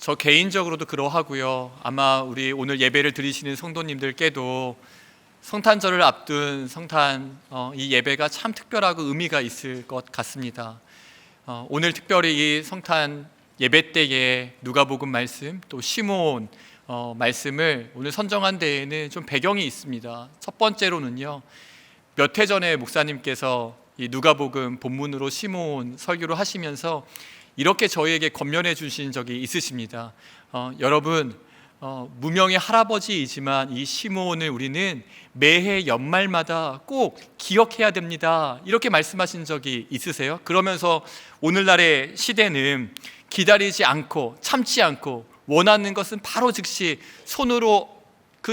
저 개인적으로도 그러하고요. 아마 우리 오늘 예배를 드리시는 성도님들께도 성탄절을 앞둔 이 예배가 참 특별하고 의미가 있을 것 같습니다. 오늘 특별히 이 성탄 예배 때에 누가복음 말씀 또 시므온 말씀을 오늘 선정한 데에는 좀 배경이 있습니다. 첫 번째로는요, 몇 해 전에 목사님께서 이 누가복음 본문으로 시므온 설교를 하시면서 이렇게 저희에게 권면해 주신 적이 있으십니다. 여러분, 무명의 할아버지이지만 이 시므온을 우리는 매해 연말마다 꼭 기억해야 됩니다. 이렇게 말씀하신 적이 있으세요? 그러면서 오늘날의 시대는 기다리지 않고 참지 않고 원하는 것은 바로 즉시 손으로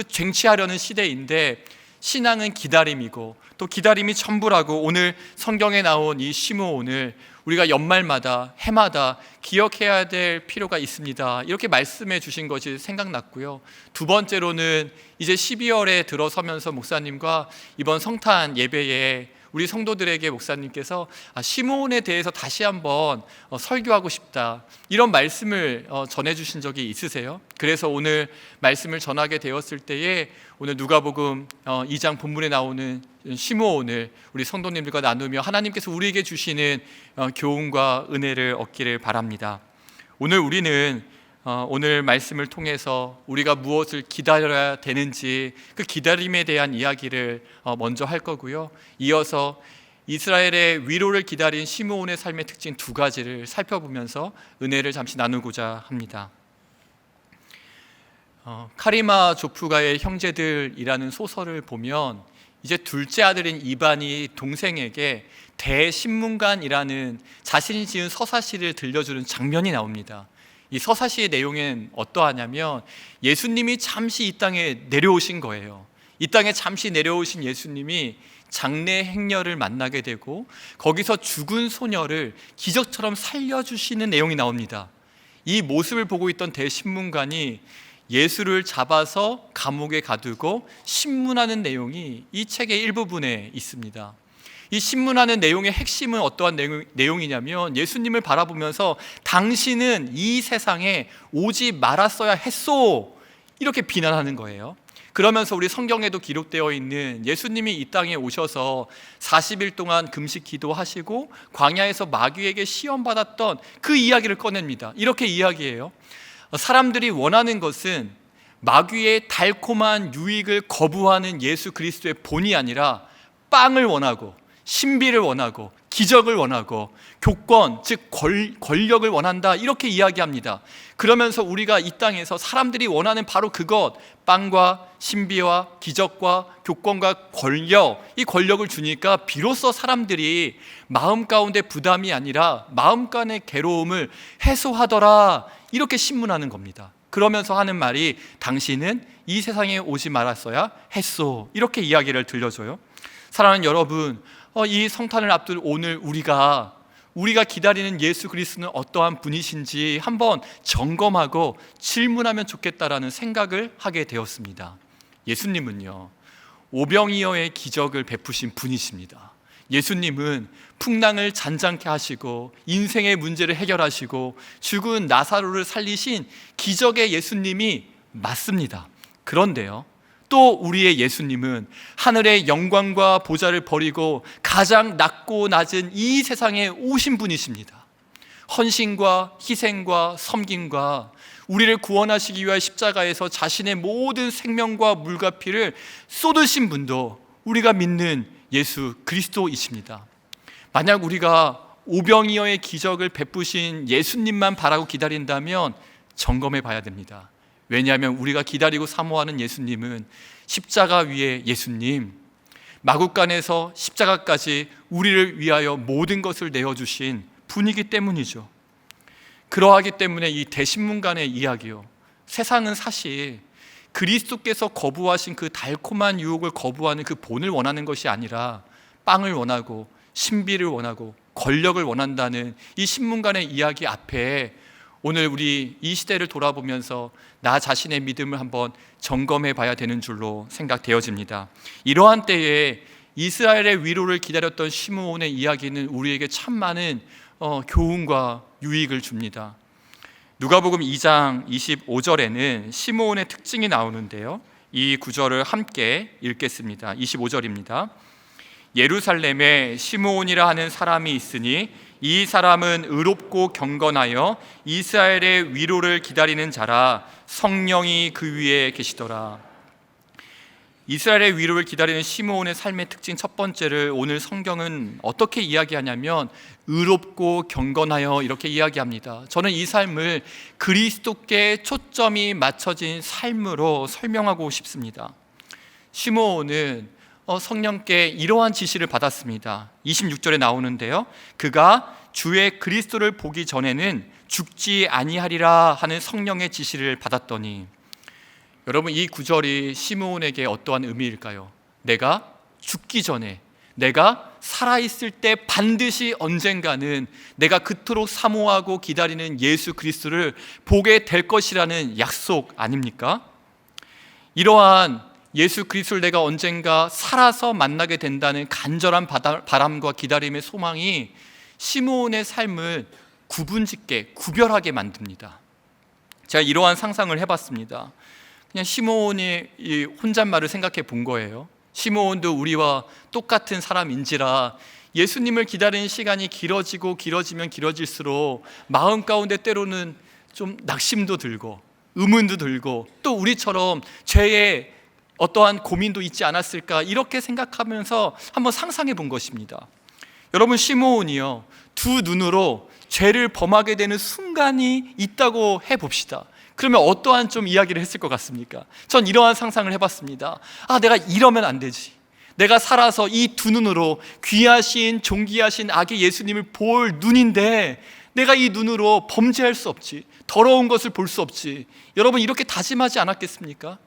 쟁취하려는 시대인데, 신앙은 기다림이고 또 기다림이 전부라고 오늘 성경에 나온 이 시므온을 우리가 연말마다 해마다 기억해야 될 필요가 있습니다. 이렇게 말씀해 주신 것이 생각났고요. 두 번째로는 이제 12월에 들어서면서 목사님과 이번 성탄 예배에 우리 성도들에게 목사님께서 시므온에 대해서 다시 한번 설교하고 싶다, 이런 말씀을 전해주신 적이 있으세요? 그래서 오늘 말씀을 전하게 되었을 때에 오늘 누가복음 2장 본문에 나오는 시므온을 우리 성도님들과 나누며 하나님께서 우리에게 주시는 교훈과 은혜를 얻기를 바랍니다. 오늘 우리는 오늘 말씀을 통해서 우리가 무엇을 기다려야 되는지 그 기다림에 대한 이야기를 먼저 할 거고요. 이어서 이스라엘의 위로를 기다린 시므온의 삶의 특징 두 가지를 살펴보면서 은혜를 잠시 나누고자 합니다. 카리마 조프가의 형제들이라는 소설을 보면 이제 둘째 아들인 이반이 동생에게 대신문관이라는 자신이 지은 서사시를 들려주는 장면이 나옵니다. 이 서사시의 내용은 어떠하냐면 예수님이 잠시 이 땅에 내려오신 거예요. 이 땅에 잠시 내려오신 예수님이 장래 행렬을 만나게 되고 거기서 죽은 소녀를 기적처럼 살려주시는 내용이 나옵니다. 이 모습을 보고 있던 대신문관이 예수를 잡아서 감옥에 가두고 신문하는 내용이 이 책의 일부분에 있습니다. 이 신문하는 내용의 핵심은 어떠한 내용이냐면 예수님을 바라보면서 당신은 이 세상에 오지 말았어야 했소, 이렇게 비난하는 거예요. 그러면서 우리 성경에도 기록되어 있는 예수님이 이 땅에 오셔서 40일 동안 금식 기도하시고 광야에서 마귀에게 시험받았던 그 이야기를 꺼냅니다. 이렇게 이야기해요. 사람들이 원하는 것은 마귀의 달콤한 유익을 거부하는 예수 그리스도의 본이 아니라 빵을 원하고 신비를 원하고 기적을 원하고 교권, 즉 권력을 원한다, 이렇게 이야기합니다. 그러면서 우리가 이 땅에서 사람들이 원하는 바로 그것, 빵과 신비와 기적과 교권과 권력, 이 권력을 주니까 비로소 사람들이 마음 가운데 부담이 아니라 마음 간의 괴로움을 해소하더라, 이렇게 신문하는 겁니다. 그러면서 하는 말이 당신은 이 세상에 오지 말았어야 했소, 이렇게 이야기를 들려줘요. 사랑하는 여러분, 이 성탄을 앞둔 오늘 우리가 기다리는 예수 그리스도는 어떠한 분이신지 한번 점검하고 질문하면 좋겠다라는 생각을 하게 되었습니다. 예수님은요, 오병이어의 기적을 베푸신 분이십니다. 예수님은 풍랑을 잔잔케 하시고 인생의 문제를 해결하시고 죽은 나사로를 살리신 기적의 예수님이 맞습니다. 그런데요, 또 우리의 예수님은 하늘의 영광과 보좌를 버리고 가장 낮고 낮은 이 세상에 오신 분이십니다. 헌신과 희생과 섬김과 우리를 구원하시기 위해 십자가에서 자신의 모든 생명과 물과 피를 쏟으신 분도 우리가 믿는 예수 그리스도이십니다. 만약 우리가 오병이어의 기적을 베푸신 예수님만 바라고 기다린다면 점검해 봐야 됩니다. 왜냐하면 우리가 기다리고 사모하는 예수님은 십자가 위에 예수님, 마국간에서 십자가까지 우리를 위하여 모든 것을 내어주신 분이기 때문이죠. 그러하기 때문에 이 대신문간의 이야기요, 세상은 사실 그리스도께서 거부하신 그 달콤한 유혹을 거부하는 그 본을 원하는 것이 아니라 빵을 원하고 신비를 원하고 권력을 원한다는 이 신문간의 이야기 앞에 오늘 우리 이 시대를 돌아보면서 나 자신의 믿음을 한번 점검해 봐야 되는 줄로 생각되어집니다. 이러한 때에 이스라엘의 위로를 기다렸던 시므온의 이야기는 우리에게 참 많은 교훈과 유익을 줍니다. 누가복음 2장 25절에는 시므온의 특징이 나오는데요, 이 구절을 함께 읽겠습니다. 25절입니다. 예루살렘에 시므온이라 하는 사람이 있으니 이 사람은 의롭고 경건하여 이스라엘의 위로를 기다리는 자라. 성령이 그 위에 계시더라. 이스라엘의 위로를 기다리는 시므온의 삶의 특징 첫 번째를 오늘 성경은 어떻게 이야기하냐면 의롭고 경건하여 이렇게 이야기합니다. 저는 이 삶을 그리스도께 초점이 맞춰진 삶으로 설명하고 싶습니다. 시므온은 성령께 이러한 지시를 받았습니다. 26절에 나오는데요, 그가 주의 그리스도를 보기 전에는 죽지 아니하리라 하는 성령의 지시를 받았더니, 여러분, 이 구절이 시므온에게 어떠한 의미일까요? 내가 죽기 전에, 내가 살아있을 때 반드시 언젠가는 내가 그토록 사모하고 기다리는 예수 그리스도를 보게 될 것이라는 약속 아닙니까? 이러한 예수 그리스도를 내가 언젠가 살아서 만나게 된다는 간절한 바람과 기다림의 소망이 시므온의 삶을 구분짓게, 구별하게 만듭니다. 제가 이러한 상상을 해봤습니다. 그냥 시므온이 이 혼잣말을 생각해 본 거예요. 시므온도 우리와 똑같은 사람인지라 예수님을 기다리는 시간이 길어지면 길어질수록 마음 가운데 때로는 좀 낙심도 들고 의문도 들고, 또 우리처럼 죄에 어떠한 고민도 있지 않았을까, 이렇게 생각하면서 한번 상상해 본 것입니다. 여러분, 시므온이요, 두 눈으로 죄를 범하게 되는 순간이 있다고 해봅시다. 그러면 어떠한 좀 이야기를 했을 것 같습니까? 전 이러한 상상을 해봤습니다. 내가 이러면 안 되지. 내가 살아서 이 두 눈으로 귀하신 존귀하신 아기 예수님을 볼 눈인데 내가 이 눈으로 범죄할 수 없지, 더러운 것을 볼 수 없지. 여러분, 이렇게 다짐하지 않았겠습니까?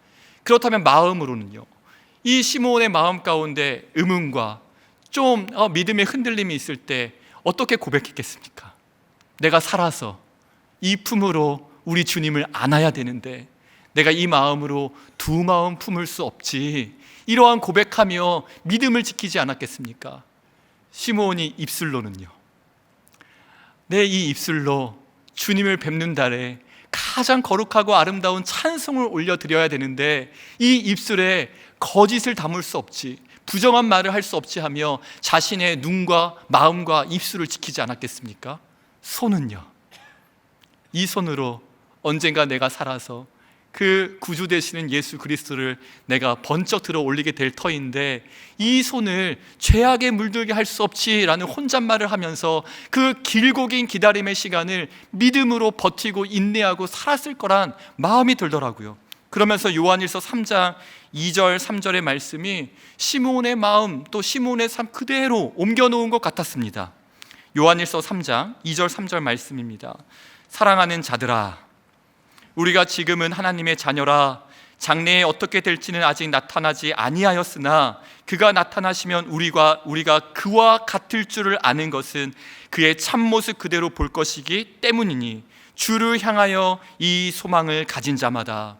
그렇다면 마음으로는요, 이 시므온의 마음 가운데 의문과 좀 믿음의 흔들림이 있을 때 어떻게 고백했겠습니까? 내가 살아서 이 품으로 우리 주님을 안아야 되는데 내가 이 마음으로 두 마음 품을 수 없지, 이러한 고백하며 믿음을 지키지 않았겠습니까? 시므온이 입술로는요, 내 이 입술로 주님을 뵙는 달에 가장 거룩하고 아름다운 찬송을 올려드려야 되는데 이 입술에 거짓을 담을 수 없지, 부정한 말을 할 수 없지 하며 자신의 눈과 마음과 입술을 지키지 않았겠습니까? 손은요, 이 손으로 언젠가 내가 살아서 그 구주 되시는 예수 그리스도를 내가 번쩍 들어 올리게 될 터인데 이 손을 죄악에 물들게 할 수 없지라는 혼잣말을 하면서 그 길고 긴 기다림의 시간을 믿음으로 버티고 인내하고 살았을 거란 마음이 들더라고요. 그러면서 요한일서 3장 2절 3절의 말씀이 시므온의 마음, 또 시므온의 삶 그대로 옮겨놓은 것 같았습니다. 요한일서 3장 2절 3절 말씀입니다. 사랑하는 자들아, 우리가 지금은 하나님의 자녀라. 장래에 어떻게 될지는 아직 나타나지 아니하였으나 그가 나타나시면 우리가 그와 같을 줄을 아는 것은 그의 참모습 그대로 볼 것이기 때문이니 주를 향하여 이 소망을 가진 자마다.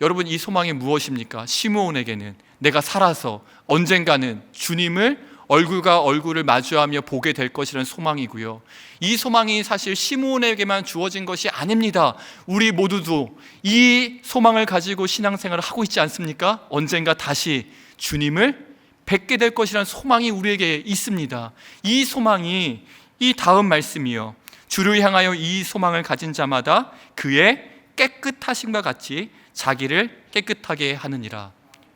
여러분, 이 소망이 무엇입니까? 시므온에게는 내가 살아서 언젠가는 주님을 얼굴과 얼굴을 마주하며 보게 될 것이라는 소망이고요, 이 소망이 사실 시므온에게만 주어진 것이 아닙니다. 우리 모두도 이 소망을 가지고 신앙생활을 하고 있지 않습니까? 언젠가 다시 주님을 뵙게 될 것이라는 소망이 우리에게 있습니다. 이 소망이 이 다음 말씀이요, 주를 향하여 이 소망을 가진 자마다 그의 깨끗하심과 같이 자기를 깨끗하게 하느니라.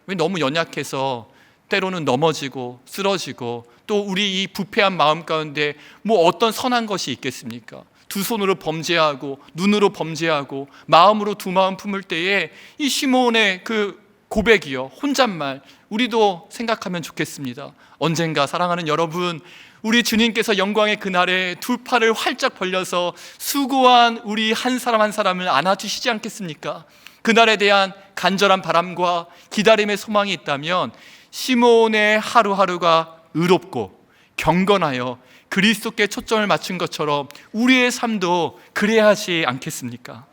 왜 너무 연약해서 때로는 넘어지고 쓰러지고, 또 우리 이 부패한 마음 가운데 뭐 어떤 선한 것이 있겠습니까? 두 손으로 범죄하고 눈으로 범죄하고 마음으로 두 마음 품을 때에 이 시므온의 그 고백이요, 혼잣말, 우리도 생각하면 좋겠습니다. 언젠가 사랑하는 여러분, 우리 주님께서 영광의 그날에 두 팔을 활짝 벌려서 수고한 우리 한 사람 한 사람을 안아주시지 않겠습니까? 그날에 대한 간절한 바람과 기다림의 소망이 있다면 시므온의 하루하루가 의롭고 경건하여 그리스도께 초점을 맞춘 것처럼 우리의 삶도 그래야 하지 않겠습니까?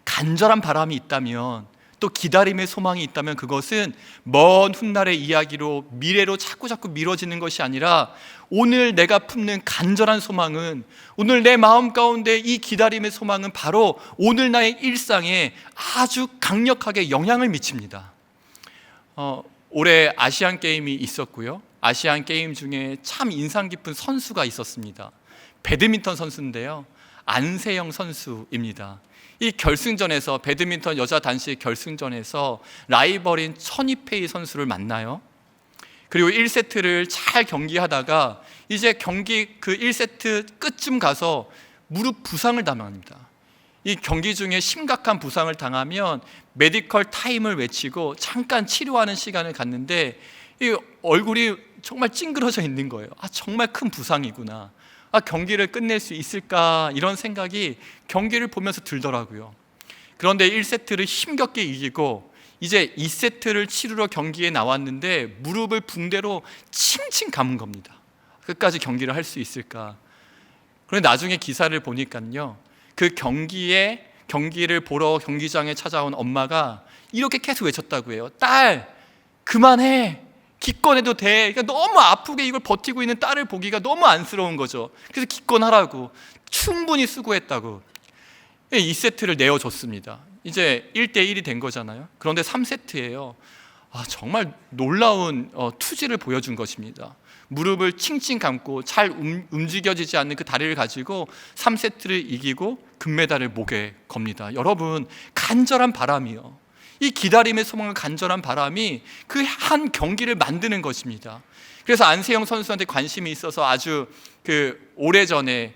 간절한 바람이 있다면 또 기다림의 소망이 있다면 그것은 먼 훗날의 이야기로 미래로 자꾸 미뤄지는 것이 아니라 오늘 내가 품는 간절한 소망은, 오늘 내 마음 가운데 이 기다림의 소망은 바로 오늘 나의 일상에 아주 강력하게 영향을 미칩니다. 올해 아시안 게임이 있었고요. 아시안 게임 중에 참 인상 깊은 선수가 있었습니다. 배드민턴 선수인데요, 안세영 선수입니다. 이 결승전에서, 배드민턴 여자 단식 결승전에서 라이벌인 천이페이 선수를 만나요. 그리고 1세트를 잘 경기하다가 이제 경기 그 1세트 끝쯤 가서 무릎 부상을 당합니다. 이 경기 중에 심각한 부상을 당하면 메디컬 타임을 외치고 잠깐 치료하는 시간을 갖는데, 이 얼굴이 정말 찡그러져 있는 거예요. 정말 큰 부상이구나. 경기를 끝낼 수 있을까, 이런 생각이 경기를 보면서 들더라고요. 그런데 1세트를 힘겹게 이기고 이제 2세트를 치르러 경기에 나왔는데 무릎을 붕대로 칭칭 감은 겁니다. 끝까지 경기를 할 수 있을까. 그런데 나중에 기사를 보니까요, 그 경기를 보러 경기장에 찾아온 엄마가 이렇게 계속 외쳤다고 해요. 딸, 그만해, 기권해도 돼. 그러니까 너무 아프게 이걸 버티고 있는 딸을 보기가 너무 안쓰러운 거죠. 그래서 기권하라고, 충분히 수고했다고. 2세트를 내어줬습니다. 이제 1대1이 된 거잖아요. 그런데 3세트예요. 정말 놀라운 투지를 보여준 것입니다. 무릎을 칭칭 감고 잘 움직여지지 않는 그 다리를 가지고 3세트를 이기고 금메달을 목에 겁니다. 여러분, 간절한 바람이요, 이 기다림의 소망과 간절한 바람이 그 한 경기를 만드는 것입니다. 그래서 안세영 선수한테 관심이 있어서 아주 오래전에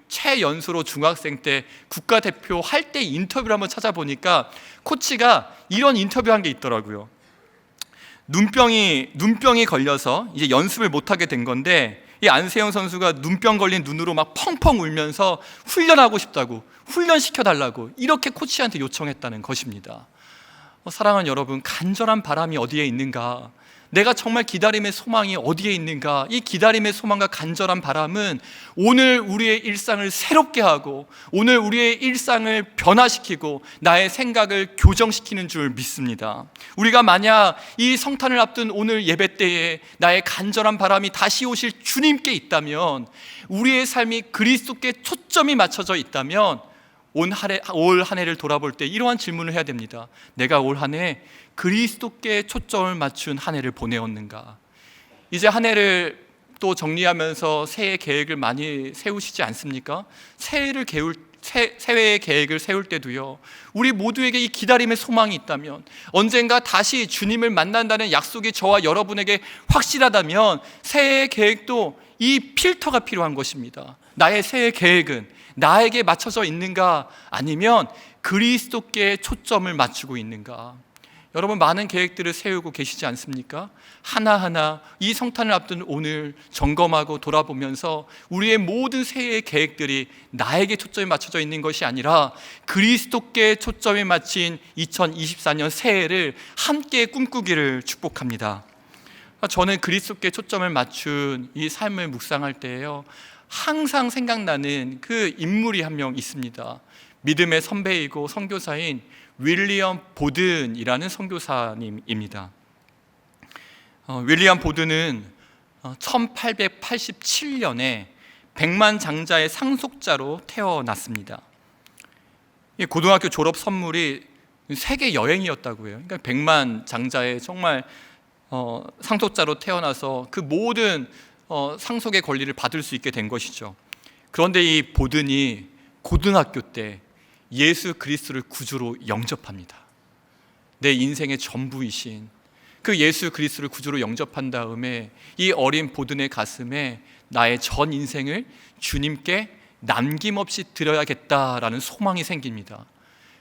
최연소로 중학생 때 국가대표 할 때 인터뷰를 한번 찾아보니까 코치가 이런 인터뷰한 게 있더라고요. 눈병이 걸려서 이제 연습을 못하게 된 건데, 이 안세영 선수가 눈병 걸린 눈으로 막 펑펑 울면서 훈련하고 싶다고, 훈련시켜달라고 이렇게 코치한테 요청했다는 것입니다. 사랑하는 여러분, 간절한 바람이 어디에 있는가? 내가 정말 기다림의 소망이 어디에 있는가? 이 기다림의 소망과 간절한 바람은 오늘 우리의 일상을 새롭게 하고, 오늘 우리의 일상을 변화시키고 나의 생각을 교정시키는 줄 믿습니다. 우리가 만약 이 성탄을 앞둔 오늘 예배 때에 나의 간절한 바람이 다시 오실 주님께 있다면, 우리의 삶이 그리스도께 초점이 맞춰져 있다면 올 한 해를 돌아볼 때 이러한 질문을 해야 됩니다. 내가 올 한 해 그리스도께 초점을 맞춘 한 해를 보내었는가? 이제 한 해를 또 정리하면서 새해 계획을 많이 세우시지 않습니까? 새해의 계획을 세울 때도요, 우리 모두에게 이 기다림의 소망이 있다면, 언젠가 다시 주님을 만난다는 약속이 저와 여러분에게 확실하다면 새해의 계획도 이 필터가 필요한 것입니다. 나의 새해 계획은 나에게 맞춰져 있는가, 아니면 그리스도께 초점을 맞추고 있는가? 여러분, 많은 계획들을 세우고 계시지 않습니까? 하나하나 이 성탄을 앞둔 오늘 점검하고 돌아보면서 우리의 모든 새해의 계획들이 나에게 초점이 맞춰져 있는 것이 아니라 그리스도께 초점이 맞춘 2024년 새해를 함께 꿈꾸기를 축복합니다. 저는 그리스도께 초점을 맞춘 이 삶을 묵상할 때에요, 항상 생각나는 그 인물이 한 명 있습니다. 믿음의 선배이고 선교사인 윌리엄 보든이라는 선교사님입니다. 윌리엄 보든은 1887년에 백만장자의 상속자로 태어났습니다. 고등학교 졸업 선물이 세계 여행이었다고 해요. 그러니까 백만장자의 정말 상속자로 태어나서 그 모든 상속의 권리를 받을 수 있게 된 것이죠. 그런데 이 보든이 고등학교 때 예수 그리스도를 구주로 영접합니다. 내 인생의 전부이신 그 예수 그리스도를 구주로 영접한 다음에 이 어린 보든의 가슴에 나의 전 인생을 주님께 남김없이 드려야겠다라는 소망이 생깁니다.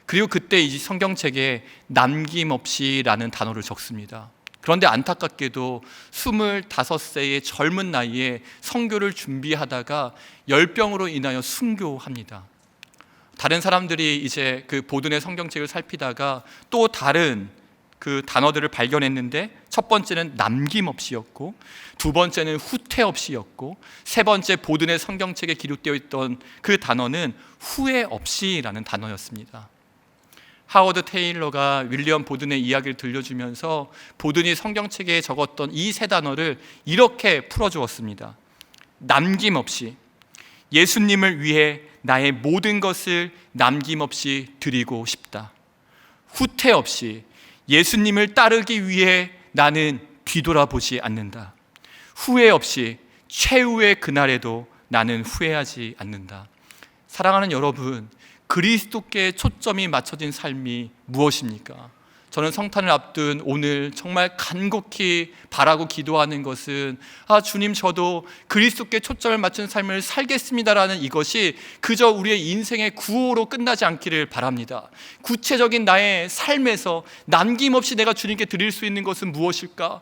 그리고 그때 이 성경책에 남김없이라는 단어를 적습니다. 그런데 안타깝게도 25세의 젊은 나이에 선교를 준비하다가 열병으로 인하여 순교합니다. 다른 사람들이 이제 그 보든의 성경책을 살피다가 또 다른 그 단어들을 발견했는데, 첫 번째는 남김없이였고, 두 번째는 후퇴 없이였고, 세 번째 보든의 성경책에 기록되어 있던 그 단어는 후회 없이라는 단어였습니다. 하워드 테일러가 윌리엄 보든의 이야기를 들려주면서 보든이 성경책에 적었던 이 세 단어를 이렇게 풀어주었습니다. 남김없이, 예수님을 위해 나의 모든 것을 남김없이 드리고 싶다. 후퇴 없이, 예수님을 따르기 위해 나는 뒤돌아보지 않는다. 후회 없이, 최후의 그날에도 나는 후회하지 않는다. 사랑하는 여러분, 그리스도께 초점이 맞춰진 삶이 무엇입니까? 저는 성탄을 앞둔 오늘 정말 간곡히 바라고 기도하는 것은 주님, 저도 그리스도께 초점을 맞춘 삶을 살겠습니다라는 이것이 그저 우리의 인생의 구호로 끝나지 않기를 바랍니다. 구체적인 나의 삶에서 남김없이 내가 주님께 드릴 수 있는 것은 무엇일까?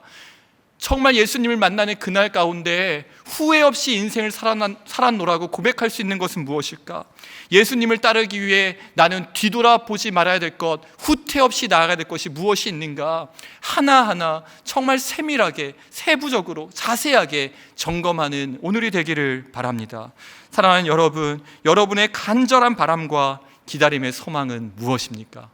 정말 예수님을 만나는 그날 가운데 후회 없이 인생을 살았노라고 고백할 수 있는 것은 무엇일까? 예수님을 따르기 위해 나는 뒤돌아보지 말아야 될 것, 후퇴 없이 나아가야 될 것이 무엇이 있는가? 하나하나 정말 세밀하게, 세부적으로, 자세하게 점검하는 오늘이 되기를 바랍니다. 사랑하는 여러분, 여러분의 간절한 바람과 기다림의 소망은 무엇입니까?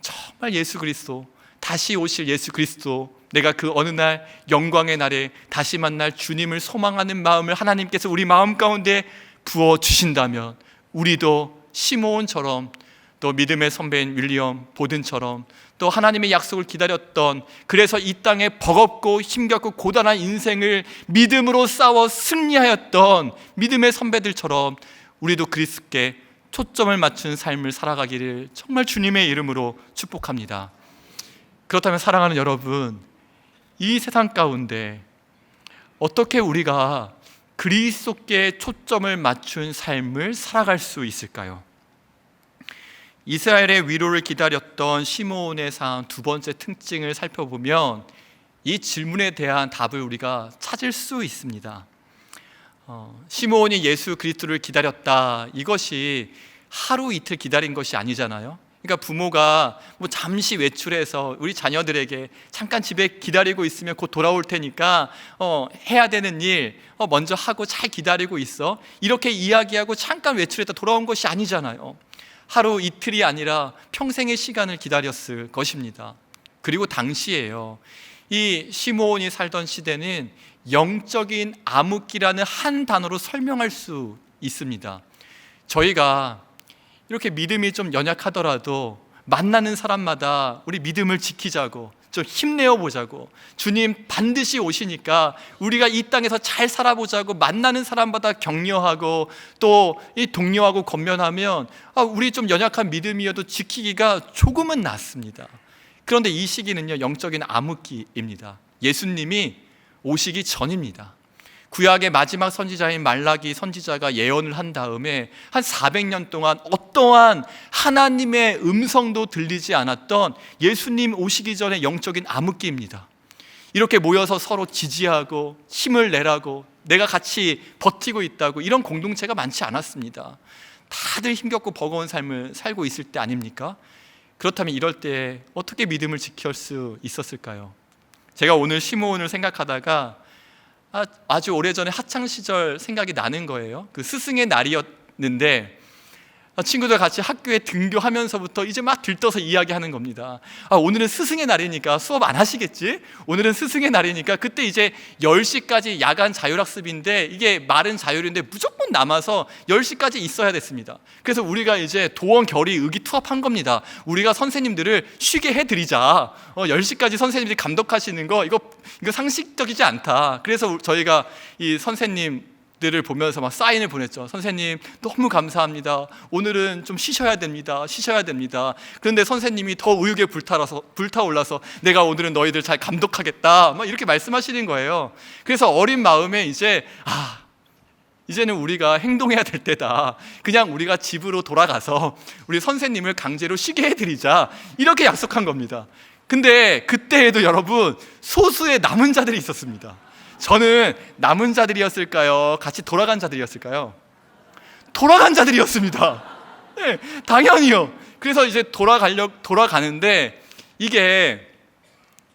정말 예수 그리스도, 다시 오실 예수 그리스도, 내가 그 어느 날 영광의 날에 다시 만날 주님을 소망하는 마음을 하나님께서 우리 마음 가운데 부어주신다면 우리도 시므온처럼, 또 믿음의 선배인 윌리엄 보든처럼, 또 하나님의 약속을 기다렸던, 그래서 이 땅에 버겁고 힘겹고 고단한 인생을 믿음으로 싸워 승리하였던 믿음의 선배들처럼 우리도 그리스도께 초점을 맞춘 삶을 살아가기를 정말 주님의 이름으로 축복합니다. 그렇다면 사랑하는 여러분, 이 세상 가운데 어떻게 우리가 그리스도께 초점을 맞춘 삶을 살아갈 수 있을까요? 이스라엘의 위로를 기다렸던 시므온의 삶 두 번째 특징을 살펴보면 이 질문에 대한 답을 우리가 찾을 수 있습니다. 시므온이 예수 그리스도를 기다렸다, 이것이 하루 이틀 기다린 것이 아니잖아요. 그러니까 부모가 잠시 외출해서 우리 자녀들에게 잠깐 집에 기다리고 있으면 곧 돌아올 테니까 해야 되는 일 먼저 하고 잘 기다리고 있어, 이렇게 이야기하고 잠깐 외출했다 돌아온 것이 아니잖아요. 하루 이틀이 아니라 평생의 시간을 기다렸을 것입니다. 그리고 당시에요, 이 시므온이 살던 시대는 영적인 암흑기라는 한 단어로 설명할 수 있습니다. 저희가 이렇게 믿음이 좀 연약하더라도 만나는 사람마다 우리 믿음을 지키자고, 좀 힘내어 보자고, 주님 반드시 오시니까 우리가 이 땅에서 잘 살아보자고 만나는 사람마다 격려하고 또 이 독려하고 권면하면 우리 좀 연약한 믿음이어도 지키기가 조금은 낫습니다. 그런데 이 시기는요, 영적인 암흑기입니다. 예수님이 오시기 전입니다. 구약의 마지막 선지자인 말라기 선지자가 예언을 한 다음에 한 400년 동안 어떠한 하나님의 음성도 들리지 않았던 예수님 오시기 전에 영적인 암흑기입니다. 이렇게 모여서 서로 지지하고 힘을 내라고, 내가 같이 버티고 있다고, 이런 공동체가 많지 않았습니다. 다들 힘겹고 버거운 삶을 살고 있을 때 아닙니까? 그렇다면 이럴 때 어떻게 믿음을 지킬 수 있었을까요? 제가 오늘 시므온을 생각하다가 아주 오래전에 학창시절 생각이 나는 거예요. 그 스승의 날이었는데 친구들 같이 학교에 등교하면서부터 이제 막 들떠서 이야기하는 겁니다. 오늘은 스승의 날이니까 수업 안 하시겠지? 오늘은 스승의 날이니까. 그때 이제 10시까지 야간 자율학습인데 이게 말은 자율인데 무조건 남아서 10시까지 있어야 됐습니다. 그래서 우리가 이제 도원 결의 의기투합한 겁니다. 우리가 선생님들을 쉬게 해드리자. 10시까지 선생님들이 감독하시는 거 이거 상식적이지 않다. 그래서 저희가 이 선생님들을 보면서 막 사인을 보냈죠. 선생님 너무 감사합니다. 오늘은 좀 쉬셔야 됩니다. 그런데 선생님이 더 의욕에 불타올라서 내가 오늘은 너희들 잘 감독하겠다, 막 이렇게 말씀하시는 거예요. 그래서 어린 마음에 이제는 우리가 행동해야 될 때다. 그냥 우리가 집으로 돌아가서 우리 선생님을 강제로 쉬게 해드리자, 이렇게 약속한 겁니다. 근데 그때에도 여러분, 소수의 남은 자들이 있었습니다. 저는 남은 자들이었을까요? 같이 돌아간 자들이었을까요? 돌아간 자들이었습니다. 네, 당연히요. 그래서 이제 돌아가는데 이게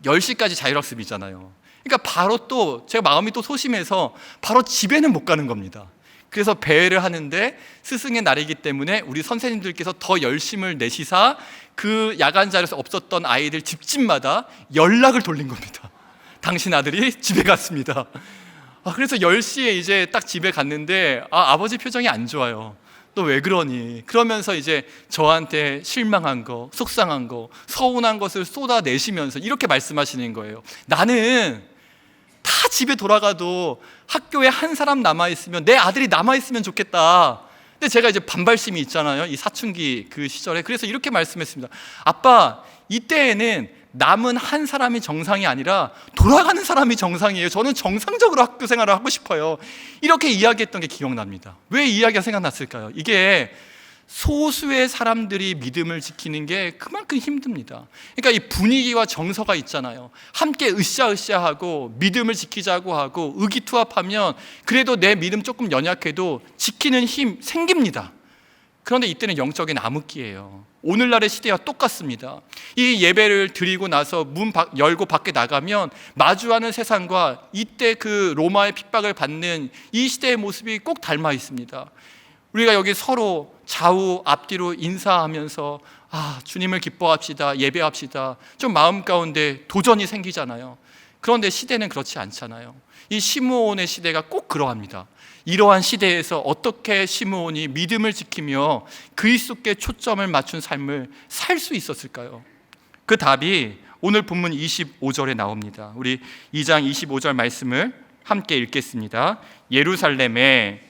10시까지 자율학습이잖아요. 그러니까 바로 또 제가 마음이 또 소심해서 바로 집에는 못 가는 겁니다. 그래서 배회를 하는데 스승의 날이기 때문에 우리 선생님들께서 더 열심을 내시사 그 야간 자리에서 없었던 아이들 집집마다 연락을 돌린 겁니다. 당신 아들이 집에 갔습니다. 그래서 10시에 이제 딱 집에 갔는데 아버지 표정이 안 좋아요. 너 왜 그러니? 그러면서 이제 저한테 실망한 거, 속상한 거, 서운한 것을 쏟아내시면서 이렇게 말씀하시는 거예요. 나는 다 집에 돌아가도 학교에 한 사람 남아있으면 내 아들이 남아있으면 좋겠다. 근데 제가 이제 반발심이 있잖아요, 이 사춘기 그 시절에. 그래서 이렇게 말씀했습니다. 아빠, 이때에는 남은 한 사람이 정상이 아니라 돌아가는 사람이 정상이에요. 저는 정상적으로 학교 생활을 하고 싶어요. 이렇게 이야기했던 게 기억납니다. 왜 이 이야기가 생각났을까요? 이게 소수의 사람들이 믿음을 지키는 게 그만큼 힘듭니다. 그러니까 이 분위기와 정서가 있잖아요. 함께 으쌰으쌰하고 믿음을 지키자고 하고 의기투합하면 그래도 내 믿음 조금 연약해도 지키는 힘 생깁니다. 그런데 이때는 영적인 암흑기예요. 오늘날의 시대와 똑같습니다. 이 예배를 드리고 나서 문 열고 밖에 나가면 마주하는 세상과 이때 그 로마의 핍박을 받는 이 시대의 모습이 꼭 닮아 있습니다. 우리가 여기 서로 좌우 앞뒤로 인사하면서 주님을 기뻐합시다, 예배합시다, 좀 마음 가운데 도전이 생기잖아요. 그런데 시대는 그렇지 않잖아요. 이 시므온의 시대가 꼭 그러합니다. 이러한 시대에서 어떻게 시므온이 믿음을 지키며 그리스도께 초점을 맞춘 삶을 살 수 있었을까요? 그 답이 오늘 본문 25절에 나옵니다. 우리 2장 25절 말씀을 함께 읽겠습니다. 예루살렘에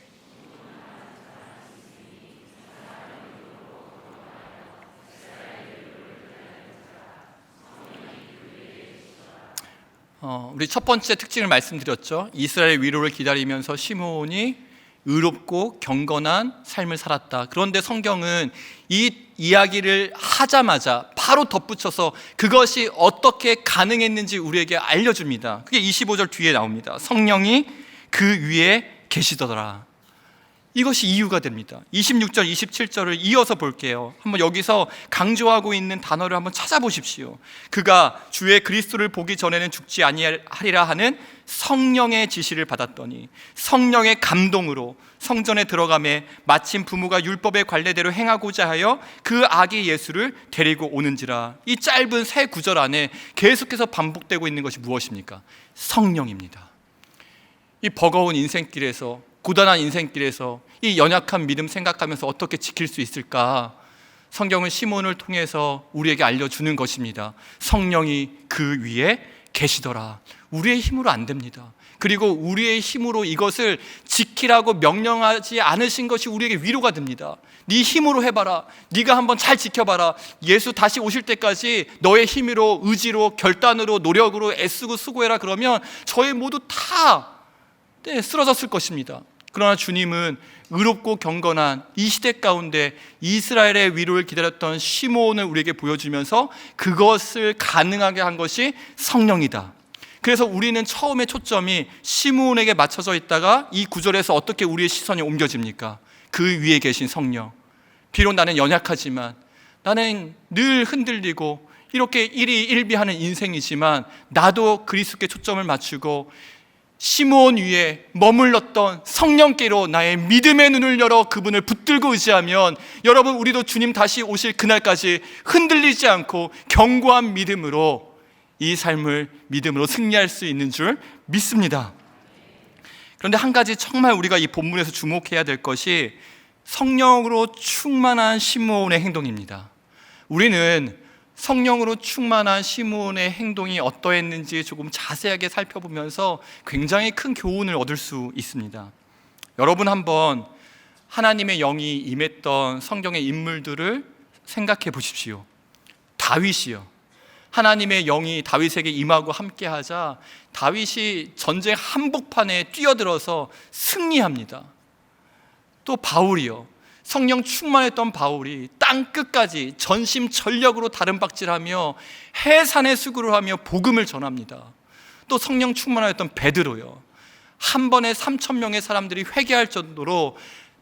우리 첫 번째 특징을 말씀드렸죠. 이스라엘의 위로를 기다리면서 시므온이 의롭고 경건한 삶을 살았다. 그런데 성경은 이 이야기를 하자마자 바로 덧붙여서 그것이 어떻게 가능했는지 우리에게 알려줍니다. 그게 25절 뒤에 나옵니다. 성령이 그 위에 계시더라. 이것이 이유가 됩니다. 26절, 27절을 이어서 볼게요. 한번 여기서 강조하고 있는 단어를 한번 찾아보십시오. 그가 주의 그리스도를 보기 전에는 죽지 아니하리라 하는 성령의 지시를 받았더니 성령의 감동으로 성전에 들어가매 마침 부모가 율법의 관례대로 행하고자 하여 그 아기 예수를 데리고 오는지라. 이 짧은 세 구절 안에 계속해서 반복되고 있는 것이 무엇입니까? 성령입니다. 이 버거운 인생길에서, 고단한 인생길에서 이 연약한 믿음 생각하면서 어떻게 지킬 수 있을까? 성경은 시몬을 통해서 우리에게 알려주는 것입니다. 성령이 그 위에 계시더라. 우리의 힘으로 안 됩니다. 그리고 우리의 힘으로 이것을 지키라고 명령하지 않으신 것이 우리에게 위로가 됩니다. 네 힘으로 해봐라. 네가 한번 잘 지켜봐라. 예수 다시 오실 때까지 너의 힘으로, 의지로, 결단으로, 노력으로 애쓰고 수고해라. 그러면 저희 모두 다 쓰러졌을 것입니다. 그러나 주님은 의롭고 경건한 이 시대 가운데 이스라엘의 위로를 기다렸던 시므온을 우리에게 보여주면서 그것을 가능하게 한 것이 성령이다. 그래서 우리는 처음에 초점이 시므온에게 맞춰져 있다가 이 구절에서 어떻게 우리의 시선이 옮겨집니까? 그 위에 계신 성령. 비록 나는 연약하지만, 나는 늘 흔들리고 이렇게 일희일비하는 인생이지만 나도 그리스도께 초점을 맞추고 시므온 위에 머물렀던 성령께로 나의 믿음의 눈을 열어 그분을 붙들고 의지하면, 여러분, 우리도 주님 다시 오실 그날까지 흔들리지 않고 견고한 믿음으로 이 삶을 믿음으로 승리할 수 있는 줄 믿습니다. 그런데 한 가지 정말 우리가 이 본문에서 주목해야 될 것이 성령으로 충만한 시므온의 행동입니다. 우리는 성령으로 충만한 시므온의 행동이 어떠했는지 조금 자세하게 살펴보면서 굉장히 큰 교훈을 얻을 수 있습니다. 여러분, 한번 하나님의 영이 임했던 성경의 인물들을 생각해 보십시오. 다윗이요. 하나님의 영이 다윗에게 임하고 함께하자 다윗이 전쟁 한복판에 뛰어들어서 승리합니다. 또 바울이요. 성령 충만했던 바울이 땅 끝까지 전심전력으로 다름박질하며 해산의 수구를 하며 복음을 전합니다. 또 성령 충만하였던 베드로요. 한 번에 3,000명의 사람들이 회개할 정도로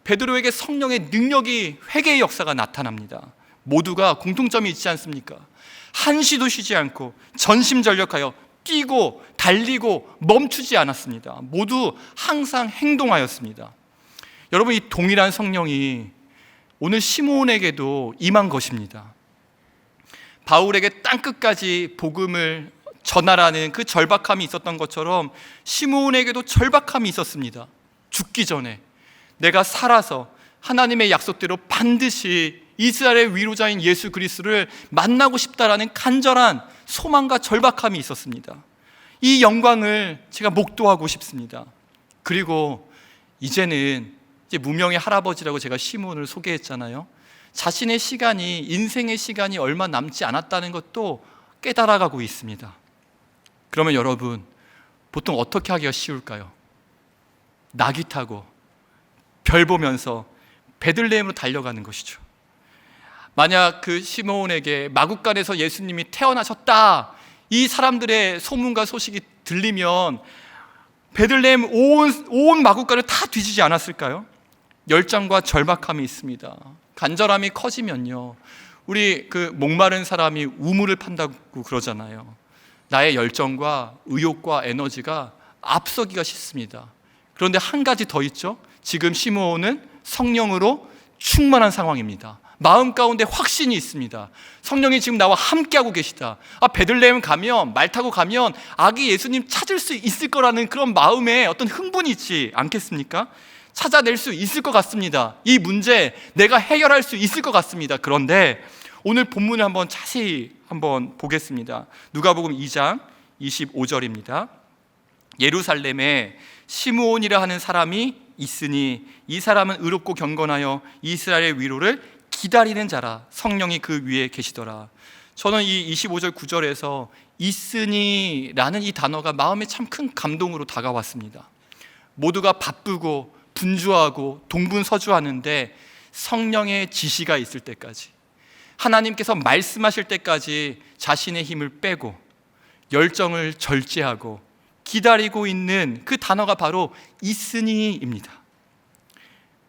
베드로에게 성령의 능력이, 회개의 역사가 나타납니다. 모두가 공통점이 있지 않습니까? 한시도 쉬지 않고 전심전력하여 뛰고 달리고 멈추지 않았습니다. 모두 항상 행동하였습니다. 여러분, 이 동일한 성령이 오늘 시므온에게도 임한 것입니다. 바울에게 땅끝까지 복음을 전하라는 그 절박함이 있었던 것처럼 시므온에게도 절박함이 있었습니다. 죽기 전에 내가 살아서 하나님의 약속대로 반드시 이스라엘의 위로자인 예수 그리스도를 만나고 싶다라는 간절한 소망과 절박함이 있었습니다. 이 영광을 제가 목도하고 싶습니다. 그리고 이제는 이제 무명의 할아버지라고 제가 시므온을 소개했잖아요. 자신의 시간이, 인생의 시간이 얼마 남지 않았다는 것도 깨달아가고 있습니다. 그러면 여러분, 보통 어떻게 하기가 쉬울까요? 나귀 타고 별 보면서 베들레헴으로 달려가는 것이죠. 만약 그 시므온에게 마국간에서 예수님이 태어나셨다, 이 사람들의 소문과 소식이 들리면 베들레헴 온 마국간을 다 뒤지지 않았을까요? 열정과 절박함이 있습니다. 간절함이 커지면요, 우리 그 목마른 사람이 우물을 판다고 그러잖아요. 나의 열정과 의욕과 에너지가 앞서기가 쉽습니다. 그런데 한 가지 더 있죠. 지금 시므온은 성령으로 충만한 상황입니다. 마음 가운데 확신이 있습니다. 성령이 지금 나와 함께하고 계시다. 베들레헴 가면, 말 타고 가면 아기 예수님 찾을 수 있을 거라는 그런 마음에 어떤 흥분이 있지 않겠습니까? 찾아낼 수 있을 것 같습니다. 이 문제 내가 해결할 수 있을 것 같습니다. 그런데 오늘 본문을 한번 자세히 한번 보겠습니다. 누가복음 2장 25절입니다. 예루살렘에 시므온이라 하는 사람이 있으니 이 사람은 의롭고 경건하여 이스라엘의 위로를 기다리는 자라. 성령이 그 위에 계시더라. 저는 이 25절 9절에서 있으니라는 이 단어가 마음에 참 큰 감동으로 다가왔습니다. 모두가 바쁘고 분주하고 동분서주하는데 성령의 지시가 있을 때까지, 하나님께서 말씀하실 때까지 자신의 힘을 빼고 열정을 절제하고 기다리고 있는 그 단어가 바로 있으니입니다.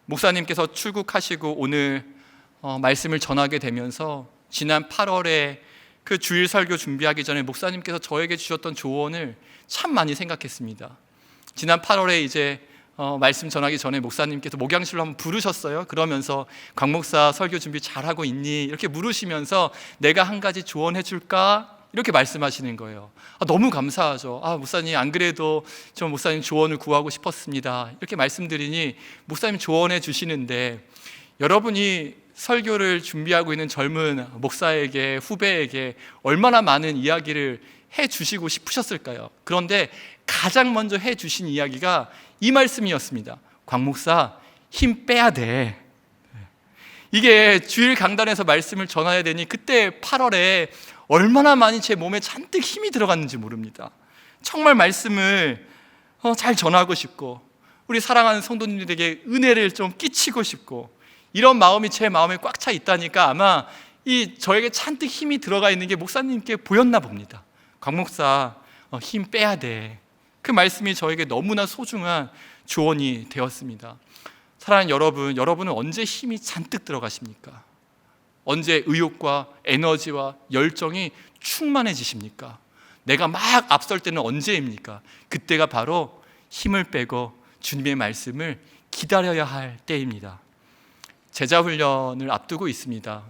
목사님께서 출국하시고 오늘 말씀을 전하게 되면서 지난 8월에 그 주일 설교 준비하기 전에 목사님께서 저에게 주셨던 조언을 참 많이 생각했습니다. 지난 8월에 이제 말씀 전하기 전에 목사님께서 목양실로 한번 부르셨어요. 그러면서 곽 목사 설교 준비 잘하고 있니? 이렇게 물으시면서 내가 한 가지 조언해 줄까? 이렇게 말씀하시는 거예요. 너무 감사하죠. 목사님, 안 그래도 좀 목사님 조언을 구하고 싶었습니다. 이렇게 말씀드리니 목사님 조언해 주시는데, 여러분이 설교를 준비하고 있는 젊은 목사에게, 후배에게 얼마나 많은 이야기를 해 주시고 싶으셨을까요? 그런데 가장 먼저 해 주신 이야기가 이 말씀이었습니다. 곽 목사, 힘 빼야 돼. 이게 주일 강단에서 말씀을 전해야 되니 그때 8월에 얼마나 많이 제 몸에 잔뜩 힘이 들어갔는지 모릅니다. 정말 말씀을 잘 전하고 싶고 우리 사랑하는 성도님들에게 은혜를 좀 끼치고 싶고, 이런 마음이 제 마음에 꽉 차 있다니까 아마 저에게 잔뜩 힘이 들어가 있는 게 목사님께 보였나 봅니다. 곽 목사, 힘 빼야 돼. 그 말씀이 저에게 너무나 소중한 조언이 되었습니다. 사랑하는 여러분, 여러분은 언제 힘이 잔뜩 들어가십니까? 언제 의욕과 에너지와 열정이 충만해지십니까? 내가 막 앞설 때는 언제입니까? 그때가 바로 힘을 빼고 주님의 말씀을 기다려야 할 때입니다. 제자훈련을 앞두고 있습니다.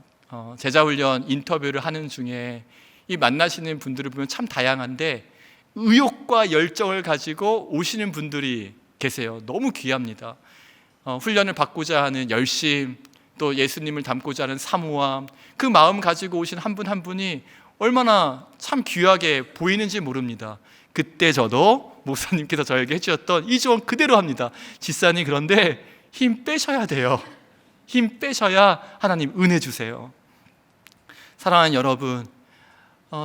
제자훈련 인터뷰를 하는 중에 이 만나시는 분들을 보면 참 다양한데 의욕과 열정을 가지고 오시는 분들이 계세요. 너무 귀합니다. 훈련을 받고자 하는 열심, 또 예수님을 닮고자 하는 사모함, 그 마음 가지고 오신 한 분 한 분이 얼마나 참 귀하게 보이는지 모릅니다. 그때 저도 목사님께서 저에게 해주셨던 이 조언 그대로 합니다. 집사님, 그런데 힘 빼셔야 돼요. 힘 빼셔야 하나님 은혜 주세요. 사랑하는 여러분,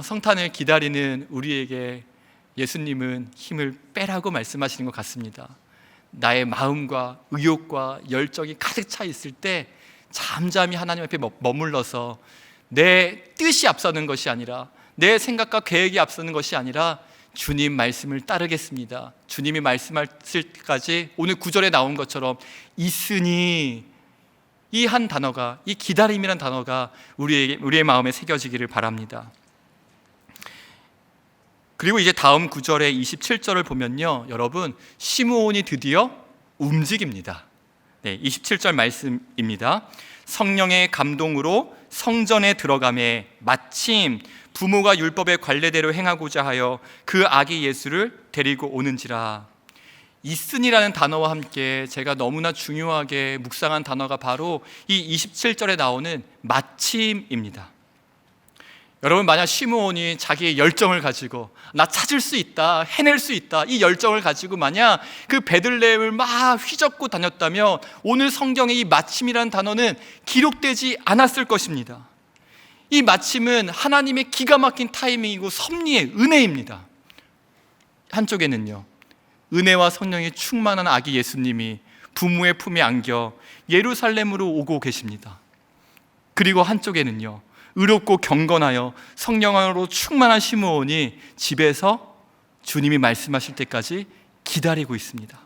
성탄을 기다리는 우리에게 예수님은 힘을 빼라고 말씀하시는 것 같습니다. 나의 마음과 의욕과 열정이 가득 차 있을 때 잠잠히 하나님 앞에 머물러서 내 뜻이 앞서는 것이 아니라, 내 생각과 계획이 앞서는 것이 아니라 주님 말씀을 따르겠습니다. 주님이 말씀하실 때까지 오늘 9절에 나온 것처럼 있으니, 이 한 단어가, 이 기다림이란 단어가 우리의 마음에 새겨지기를 바랍니다. 그리고 이제 다음 9절의 27절을 보면요, 여러분, 시므온이 드디어 움직입니다. 네, 27절 말씀입니다. 성령의 감동으로 성전에 들어가매 마침 부모가 율법의 관례대로 행하고자 하여 그 아기 예수를 데리고 오는지라. 이슨이라는 단어와 함께 제가 너무나 중요하게 묵상한 단어가 바로 이 27절에 나오는 마침입니다. 여러분, 만약 시므온이 자기의 열정을 가지고 나 찾을 수 있다, 해낼 수 있다, 이 열정을 가지고 만약 그 베들레헴을 막 휘젓고 다녔다면 오늘 성경의 이 마침이라는 단어는 기록되지 않았을 것입니다. 이 마침은 하나님의 기가 막힌 타이밍이고 섭리의 은혜입니다. 한쪽에는요, 은혜와 성령이 충만한 아기 예수님이 부모의 품에 안겨 예루살렘으로 오고 계십니다. 그리고 한쪽에는요, 의롭고 경건하여 성령으로 충만한 시므온이 집에서 주님이 말씀하실 때까지 기다리고 있습니다.